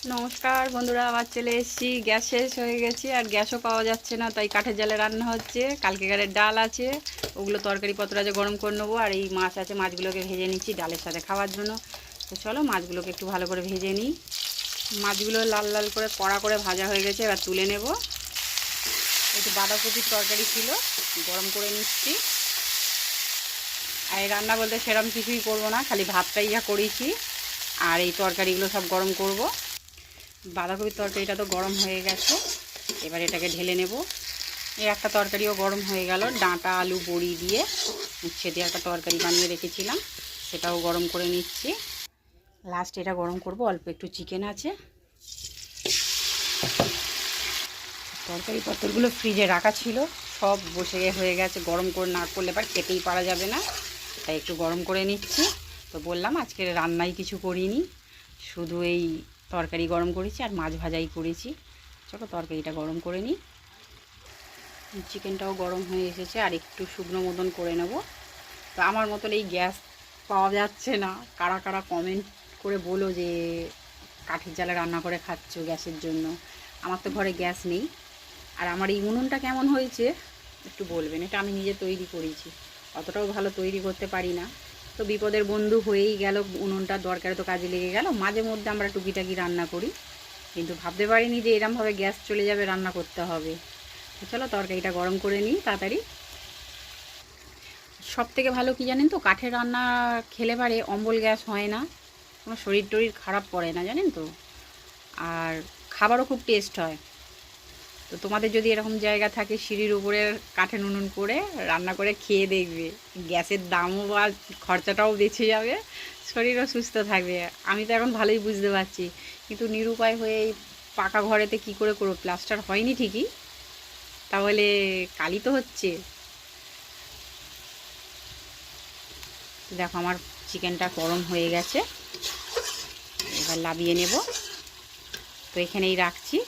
নমস্কার বন্ধুরা, আবার চলে এসেছি। গ্যাস শেষ হয়ে গেছে আর গ্যাসও পাওয়া যাচ্ছে না, তাই কাঠের জালে রান্না হচ্ছে। কালকেকারের ডাল আছে, ওগুলো তরকারিপত্র আছে গরম করে নেবো। আর এই মাছ আছে, মাছগুলোকে ভেজে নিচ্ছি ডালের সাথে খাওয়ার জন্য। তো চলো মাছগুলোকে একটু ভালো করে ভেজে নিই। মাছগুলো লাল লাল করে কড়া করে ভাজা হয়ে গেছে, এবার তুলে নেব। একটু বাঁধাকপির তরকারি ছিল, গরম করে নিচ্ছি। আর এই রান্না বলতে সেরকম কিছুই করবো না, খালি ভাতটাই যা করেছি আর এই তরকারিগুলো সব গরম করব। বাঁধাকপির তরকারিটা তো গরম হয়ে গেছে, এবার এটাকে ঢেলে নেব। এই একটা তরকারিও গরম হয়ে গেল, ডাঁটা আলু বড়ি দিয়ে উচ্ছে দিয়ে একটা তরকারি বানিয়ে রেখেছিলাম, সেটাও গরম করে নিচ্ছি। লাস্ট এটা গরম করব, অল্প একটু চিকেন আছে। তরকারি পত্রগুলো ফ্রিজে রাখা ছিল, সব বসে হয়ে গেছে। গরম করে না করলে এবার খেতেই পারা যাবে না, তাই একটু গরম করে নিচ্ছি। তো বললাম আজকে রান্নাই কিছু করিনি, শুধু এই তরকারি গরম করেছি আর মাছ ভাজাই করেছি। চলো তরকারিটা গরম করে নিই। চিকেনটাও গরম হয়ে এসেছে, আর একটু শুকনো মতন করে নেব। তো আমার মতন এই গ্যাস পাওয়া যাচ্ছে না, কারা কারা কমেন্ট করে বলো যে কাঠের জালে রান্না করে খাচ্ছ গ্যাসের জন্য। আমার তো ঘরে গ্যাস নেই। আর আমার এই উনুনটা কেমন হয়েছে একটু বলবেন, এটা আমি নিজে তৈরি করেছি, অতটাও ভালো তৈরি করতে পারি না। তো বিপদের বন্ধু হয়েই গেল, উনুনটা দরকারে তো কাজে লেগে গেল। মাঝে মধ্যে আমরা টুকিটাকি রান্না করি, কিন্তু ভাবতে পারিনি যে এরমভাবে গ্যাস চলে যাবে, রান্না করতে হবে। তো চলো তরকারিটা গরম করে নিই তাড়াতাড়ি। সব থেকে ভালো কি জানেন তো, কাঠের রান্না খেলে পারে অম্বল গ্যাস হয় না, কোনো শরীর টরীর খারাপ পড়ে না জানেন তো। আর খাবারও খুব টেস্ট হয়। তো তোমাদের যদি এরকম জায়গা থাকে সিঁড়ির উপরে কাঠের উনুন করে রান্না করে খেয়ে দেখবে, গ্যাসের দামও বা খরচাটাও বেঁচে যাবে, শরীরও সুস্থ থাকবে। আমি তো এখন ভালোই বুঝতে পারছি, কিন্তু নিরুপায় হয়ে এই পাকা ঘরেতে কি করে করবো, প্লাস্টার হয়নি ঠিকই, তাহলে কালি তো হচ্ছে। দেখো আমার চিকেনটা গরম হয়ে গেছে, এবার নামিয়ে নেব। তো এখানেই রাখছি।